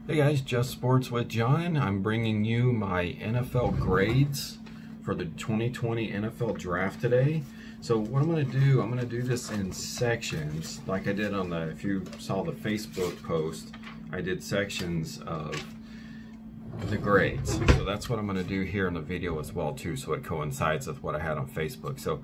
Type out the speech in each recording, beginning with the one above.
Hey guys, Just Sports with John. I'm bringing you my NFL grades for the 2020 NFL Draft today. So what I'm going to do this in sections like I did on the, if you saw the Facebook post, I did sections of the grades. So that's what I'm going to do here in the video as well too, so it coincides with what I had on Facebook. So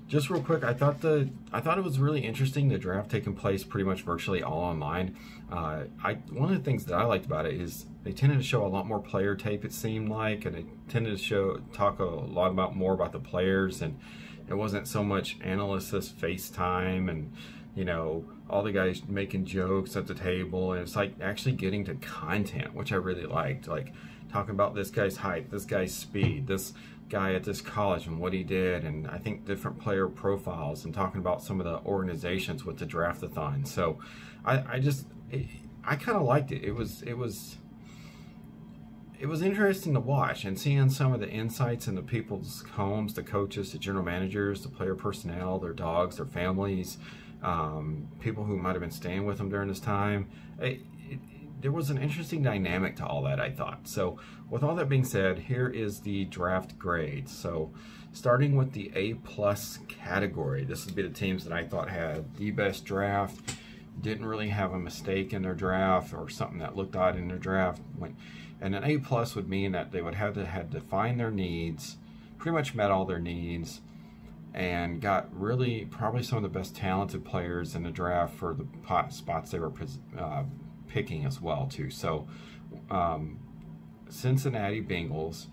just real quick, I thought it was really interesting, the draft taking place pretty much virtually all online. One of the things that I liked about it is they tended to show a lot more player tape, it seemed like, and it tended to talk a lot more about the players, and it wasn't so much analysis FaceTime and, you know, all the guys making jokes at the table, and it's like actually getting to content, which I really liked, like talking about this guy's height, this guy's speed, this guy at this college and what he did, and I think different player profiles, and talking about some of the organizations with the draftathon. So I kind of liked it. It was interesting to watch and seeing some of the insights into people's homes, the coaches, the general managers, the player personnel, their dogs, their families, people who might have been staying with them during this time. There was an interesting dynamic to all that, I thought. So with all that being said, here is the draft grade. So starting with the A+ category, this would be the teams that I thought had the best draft, didn't really have a mistake in their draft or something that looked odd in their draft. And an A+ would mean that they would have to defined their needs, pretty much met all their needs, and got really probably some of the best talented players in the draft for the spots they were picking as well too. So Cincinnati Bengals,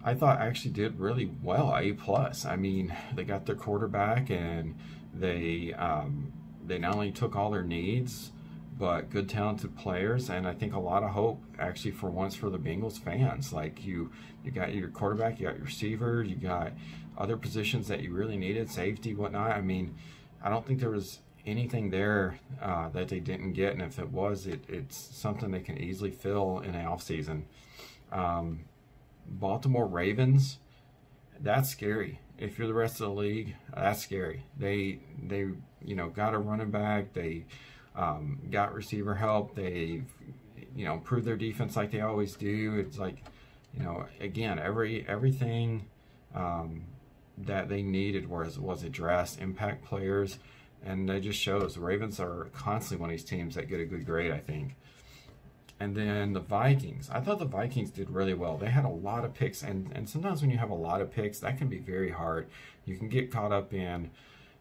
I thought actually did really well, A+. I mean, they got their quarterback, and they not only took all their needs, but good talented players, and I think a lot of hope actually for once for the Bengals fans. Like you got your quarterback, you got your receiver, you got other positions that you really needed, safety, whatnot. I mean, I don't think there was anything there that they didn't get, and if it was, it's something they can easily fill in the offseason. Baltimore Ravens, that's scary. If you're the rest of the league, that's scary. They got a running back, they got receiver help, they improved their defense like they always do. It's like, again, everything that they needed was addressed. Impact players. And that just shows the Ravens are constantly one of these teams that get a good grade, I think. And then the Vikings. I thought the Vikings did really well. They had a lot of picks, and sometimes when you have a lot of picks, that can be very hard. You can get caught up in,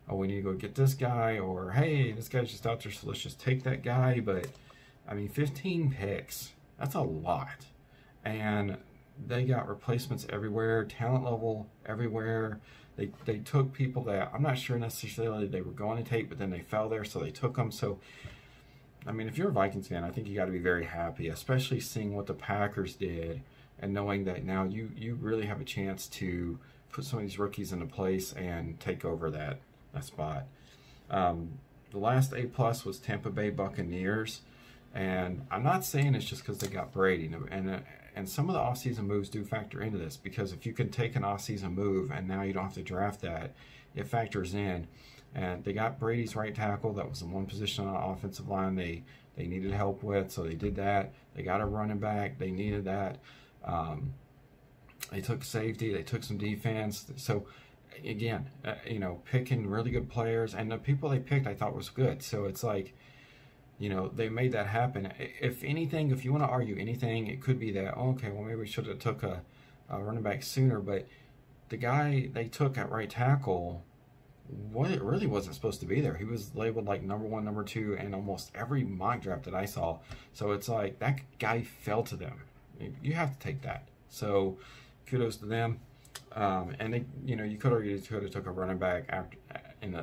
oh, we need to go get this guy, or hey, this guy's just out there, so let's just take that guy. But, I mean, 15 picks, that's a lot. And they got replacements everywhere, talent level everywhere. They took people that I'm not sure necessarily they were going to take, but then they fell there, so they took them. So, I mean, if you're a Vikings fan, I think you got to be very happy, especially seeing what the Packers did and knowing that now you really have a chance to put some of these rookies into place and take over that spot. The last A+ was Tampa Bay Buccaneers, and I'm not saying it's just because they got Brady, and some of the offseason moves do factor into this, because if you can take an offseason move and now you don't have to draft that, it factors in. And they got Brady's right tackle. That was the one position on the offensive line they needed help with, so they did that. They got a running back. They needed that. They took safety. They took some defense. So, again, picking really good players. And the people they picked I thought was good. So it's like, they made that happen. If anything, if you want to argue anything, it could be that, oh, okay, well, maybe we should have took a running back sooner. But the guy they took at right tackle, it really wasn't supposed to be there. He was labeled like number 1, number 2 in almost every mock draft that I saw. So it's like that guy fell to them. You have to take that. So kudos to them. And they, you could argue they could have took a running back after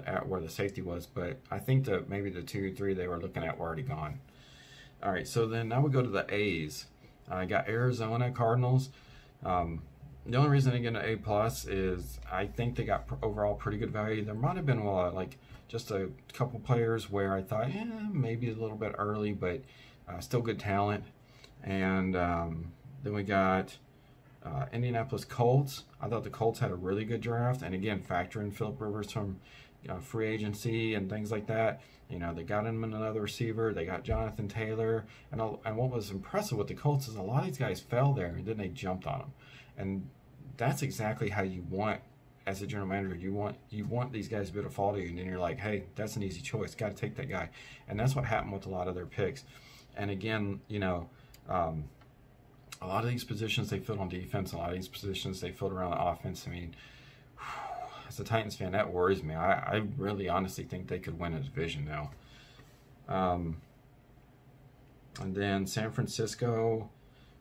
at where the safety was, but I think that maybe the 2, 3 they were looking at were already gone. All right, so then now we go to the A's. I got Arizona Cardinals. The only reason they get an A+ is I think they got overall pretty good value. There might have been like just a couple players where I thought, maybe a little bit early, but still good talent. And then we got Indianapolis Colts. I thought the Colts had a really good draft, and again, factor in Philip Rivers from free agency and things like that. You know, they got him another receiver. They got Jonathan Taylor. And what was impressive with the Colts is a lot of these guys fell there and then they jumped on them. And that's exactly how you want, as a general manager, you want these guys to be able to fall to you. And then you're like, hey, that's an easy choice. Got to take that guy. And that's what happened with a lot of their picks. And again, you know, a lot of these positions they filled on defense. A lot of these positions they filled around the offense. I mean, as a Titans fan, that worries me. I really honestly think they could win a division now. And then San Francisco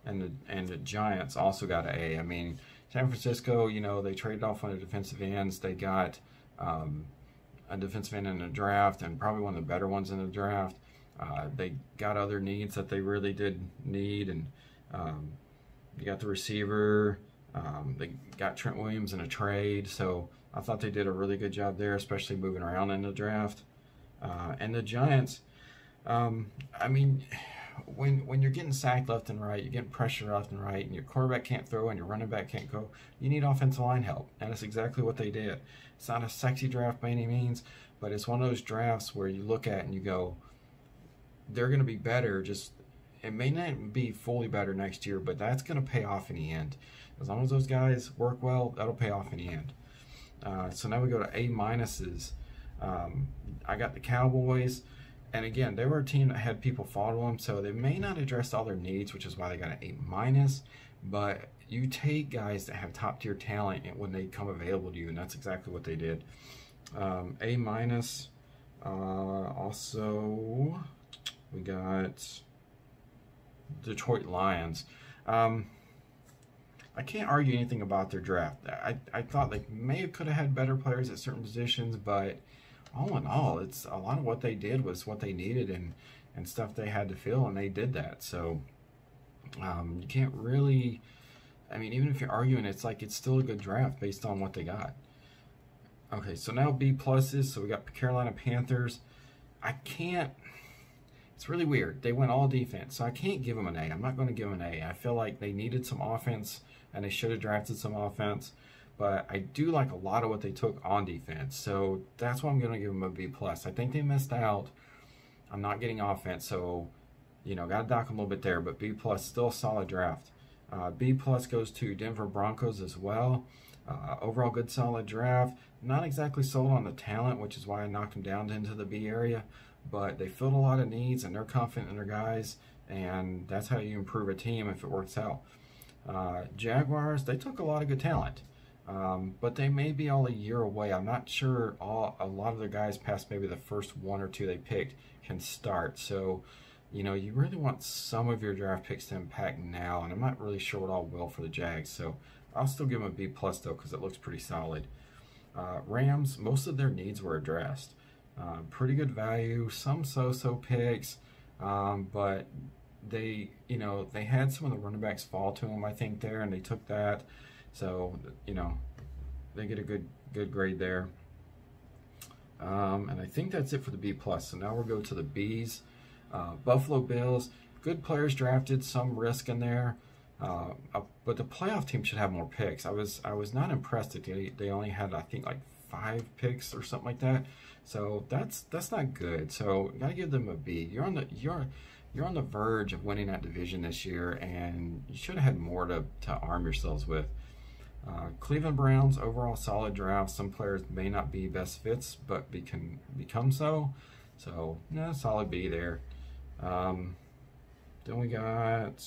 and the Giants also got an A. I mean, San Francisco, you know, they traded off one of the defensive ends. They got a defensive end in the draft, and probably one of the better ones in the draft. They got other needs that they really did need, and you got the receiver. They got Trent Williams in a trade, so I thought they did a really good job there, especially moving around in the draft. And the Giants, I mean, when you're getting sacked left and right, you're getting pressure left and right, and your quarterback can't throw and your running back can't go, you need offensive line help, and that's exactly what they did. It's not a sexy draft by any means, but it's one of those drafts where you look at and you go, they're going to be better. Just it may not be fully better next year, but that's going to pay off in the end. As long as those guys work well, that'll pay off in the end. So now we go to A minuses. I got the Cowboys, and again, they were a team that had people follow them, so they may not address all their needs, which is why they got an A minus. But you take guys that have top tier talent when they come available to you, and that's exactly what they did. A minus. Also, we got Detroit Lions. I can't argue anything about their draft. I thought they could have had better players at certain positions, but all in all, it's a lot of what they did was what they needed and stuff they had to fill, and they did that. So you can't really, I mean, even if you're arguing, it's like it's still a good draft based on what they got. Okay, so now B pluses. So we got Carolina Panthers. It's really weird. They went all defense, so I can't give them an A. I'm not going to give them an A. I feel like they needed some offense, and they should have drafted some offense. But I do like a lot of what they took on defense, so that's why I'm going to give them a B plus. I think they missed out. I'm not getting offense, so you know, got to dock them a little bit there. But B plus, still a solid draft. B plus goes to Denver Broncos as well. Overall, good solid draft. Not exactly sold on the talent, which is why I knocked them down into the B area. But they filled a lot of needs, and they're confident in their guys, and that's how you improve a team if it works out. Jaguars, they took a lot of good talent, but they may be all a year away. I'm not sure a lot of their guys past maybe the first one or two they picked can start. So, you know, you really want some of your draft picks to impact now, and I'm not really sure what all will for the Jags. So I'll still give them a B plus though, because it looks pretty solid. Rams, most of their needs were addressed. Pretty good value, some so-so picks, but they, you know, they had some of the running backs fall to them, I think, there, and they took that. So, you know, they get a good grade there. And I think that's it for the B plus. So now we'll go to the Bs. Buffalo Bills, good players drafted, some risk in there. But the playoff team should have more picks. I was not impressed that they only had, I think, like 5 picks or something like that. So that's not good. So you gotta give them a B. You're on the verge of winning that division this year, and you should have had more to arm yourselves with. Cleveland Browns, overall solid draft. Some players may not be best fits, but can become so. So yeah, solid B there. Then we got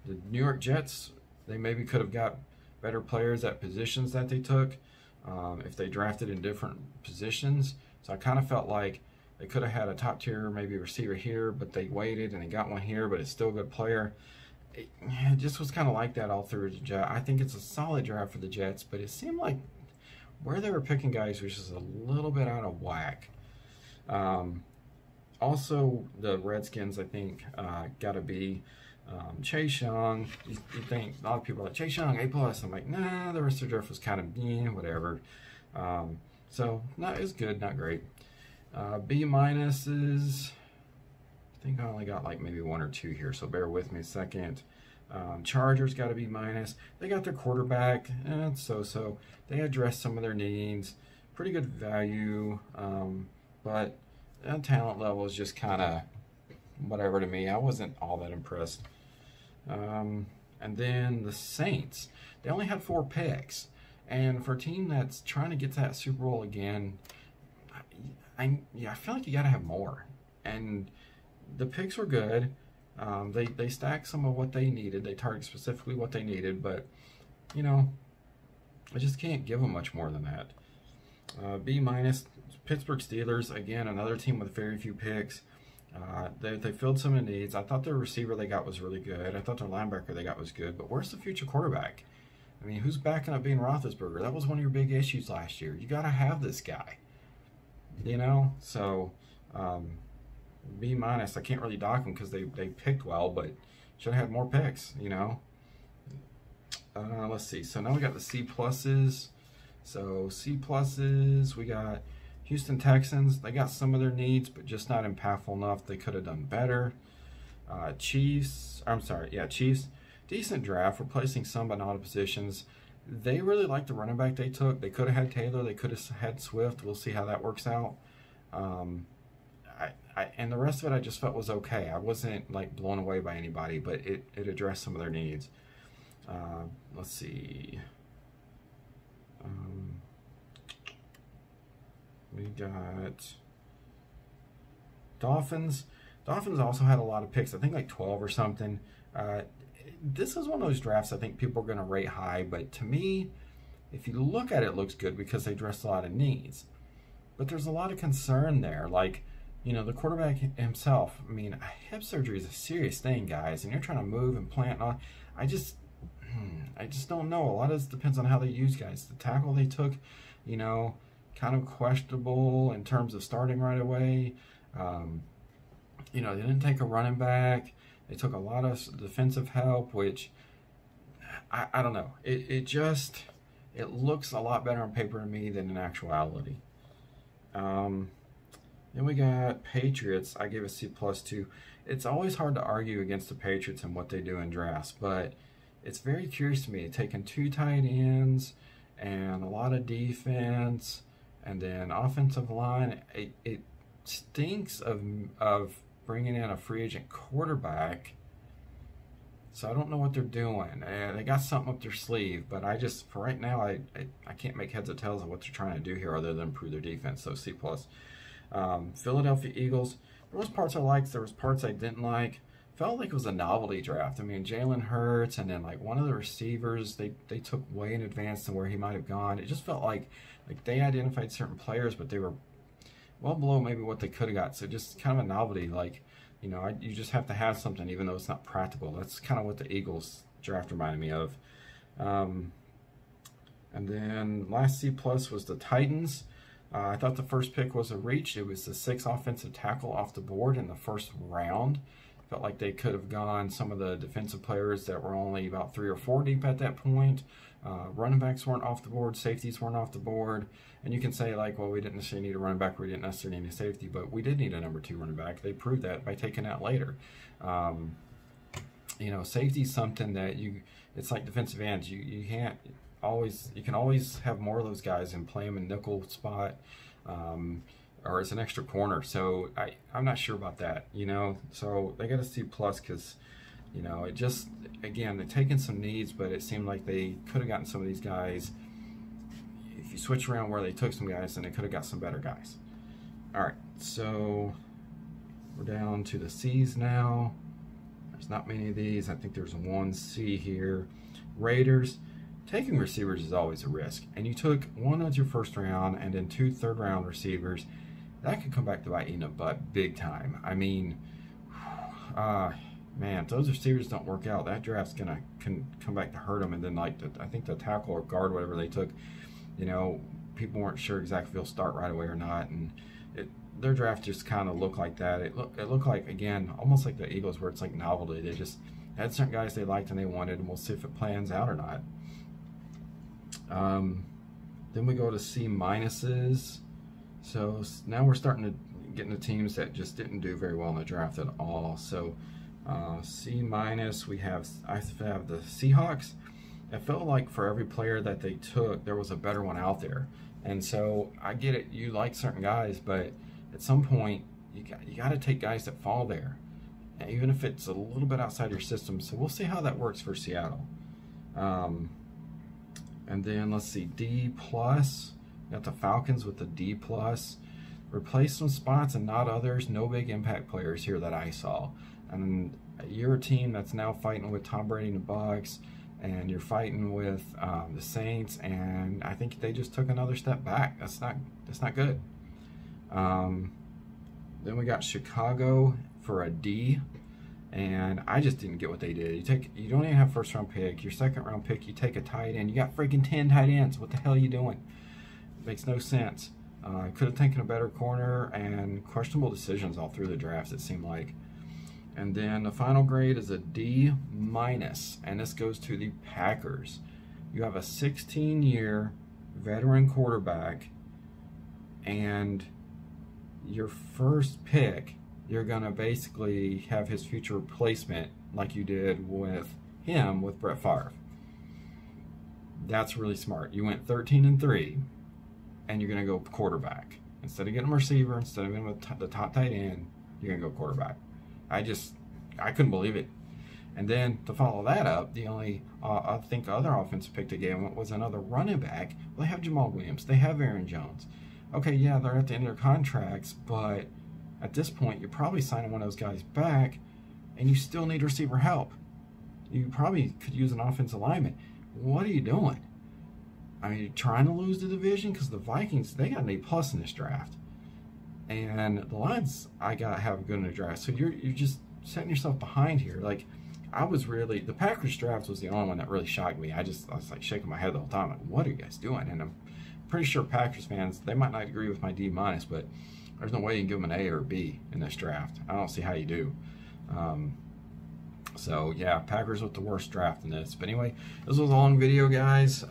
the New York Jets. They maybe could have got better players at positions that they took if they drafted in different positions. So I kind of felt like they could have had a top tier maybe receiver here, but they waited and they got one here, but it's still a good player. It just was kind of like that all through the Jets. I think it's a solid draft for the Jets, but it seemed like where they were picking guys was just a little bit out of whack. Also, the Redskins, I think, got to be Chase Young. You think a lot of people are like, Chase Young, A plus. I'm like, nah, the rest of the draft was kind of whatever. So not as good, not great. B minuses, I think I only got like maybe 1 or 2 here, so bear with me a second. Chargers got a B minus. They got their quarterback, so they addressed some of their needs. pretty good value, but that talent level is just kind of whatever to me. I wasn't all that impressed. And then the Saints, they only had 4 picks. And for a team that's trying to get to that Super Bowl again, I feel like you got to have more. And the picks were good. They stacked some of what they needed. They targeted specifically what they needed, but, you know, I just can't give them much more than that. B minus, Pittsburgh Steelers, again, another team with very few picks. They filled some of the needs. I thought their receiver they got was really good. I thought their linebacker they got was good. But where's the future quarterback? I mean, who's backing up being Roethlisberger? That was one of your big issues last year. You got to have this guy. You know? So, B minus, I can't really dock them because they picked well, but should have had more picks, you know? Let's see. So now we got the C pluses. So C pluses, we got Houston Texans. They got some of their needs, but just not impactful enough. They could have done better. Chiefs. Decent draft, replacing some but not all positions. They really liked the running back they took. They could have had Taylor. They could have had Swift. We'll see how that works out. And the rest of it I just felt was okay. I wasn't like blown away by anybody, but it addressed some of their needs. Let's see. We got Dolphins. Dolphins also had a lot of picks. I think like 12 or something. This is one of those drafts I think people are going to rate high, but to me, if you look at it, it looks good because they addressed a lot of needs. But there's a lot of concern there. Like, you know, the quarterback himself, I mean, hip surgery is a serious thing, guys, and you're trying to move and plant on. I just don't know. A lot of this depends on how they use guys. The tackle they took, you know, kind of questionable in terms of starting right away. You know, they didn't take a running back. They took a lot of defensive help, which I don't know. It looks a lot better on paper to me than in actuality. Then we got Patriots. I gave a C+ too. It's always hard to argue against the Patriots and what they do in drafts, but it's very curious to me. Taking 2 tight ends and a lot of defense, and then offensive line. It stinks of bringing in a free agent quarterback. So I don't know what they're doing. They got something up their sleeve, but for right now, I can't make heads or tails of what they're trying to do here other than improve their defense. So C+. Philadelphia Eagles. There was parts I liked. There was parts I didn't like. Felt like it was a novelty draft. I mean, Jalen Hurts and then like one of the receivers they took way in advance to where he might have gone. It just felt like they identified certain players, but they were well below maybe what they could have got. So just kind of a novelty, like, you know, you just have to have something even though it's not practical. That's kind of what the Eagles draft reminded me of. And then last C+ was the Titans. I thought the first pick was a reach. It was the 6th offensive tackle off the board in the first round. Felt like they could have gone some of the defensive players that were only about 3 or 4 deep at that point. Running backs weren't off the board. Safeties weren't off the board. And you can say, like, well, we didn't necessarily need a running back. We didn't necessarily need a safety. But we did need a number 2 running back. They proved that by taking that later. You know, safety is something that it's like defensive ends. You can't always, you can always have more of those guys and play them in nickel spot. Or as an extra corner. So I'm not sure about that, you know. So they got a C+ because, you know, it just, again, they're taking some needs, but it seemed like they could have gotten some of these guys. If you switch around where they took some guys, then they could have got some better guys. All right, so we're down to the C's now. There's not many of these. I think there's 1 C here. Raiders. Taking receivers is always a risk, and you took 1 as your first round and then 2 third-round receivers. That could come back to bite you in the butt big time. I mean, man, if those receivers don't work out, that draft's can come back to hurt them. And then, like, I think the tackle or guard, whatever they took, you know, people weren't sure exactly if he'll start right away or not, and their draft just kind of looked like that. It looked like, again, almost like the Eagles, where it's like novelty. They just had certain guys they liked and they wanted, and we'll see if it plans out or not. Then we go to C minuses. So now we're starting to get into teams that just didn't do very well in the draft at all. So C minus, I have the Seahawks. It felt like for every player that they took, there was a better one out there. And so I get it, you like certain guys, but at some point you got to take guys that fall there, even if it's a little bit outside your system. So we'll see how that works for Seattle. And then let's see, D+. Got the Falcons with the D+. Replace some spots and not others. No big impact players here that I saw. And you're a team that's now fighting with Tom Brady and the Bucs, and you're fighting with the Saints, and I think they just took another step back. That's not good. Then we got Chicago for a D, and I just didn't get what they did. You don't even have first round pick. Your second round pick, you take a tight end. You got freaking 10 tight ends. What the hell are you doing? It makes no sense. Could have taken a better corner, and questionable decisions all through the drafts, it seemed like. And then the final grade is a D-, and this goes to the Packers. You have a 16-year veteran quarterback, and your first pick, you're going to basically have his future replacement like you did with him with Brett Favre. That's really smart. You went 13-3, and you're going to go quarterback. Instead of getting a receiver, instead of going with the top tight end, you're going to go quarterback. I couldn't believe it. And then to follow that up, the only I think other offensive pick they gave was another running back. Well, they have Jamal Williams. They have Aaron Jones. Okay, yeah, they're at the end of their contracts, but at this point, you're probably signing one of those guys back, and you still need receiver help. You probably could use an offensive lineman. What are you doing? I mean, you're trying to lose the division? Because the Vikings, they got an A+ in this draft. And the Lions, have good in the draft. So you're just setting yourself behind here. Like, the Packers draft was the only one that really shocked me. I was like shaking my head the whole time. Like, what are you guys doing? And I'm pretty sure Packers fans, they might not agree with my D-, but there's no way you can give them an A or a B in this draft. I don't see how you do. So yeah, Packers with the worst draft in this. But anyway, this was a long video, guys.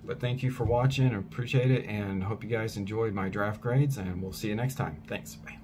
But thank you for watching. I appreciate it, and hope you guys enjoyed my draft grades, and we'll see you next time. Thanks. Bye.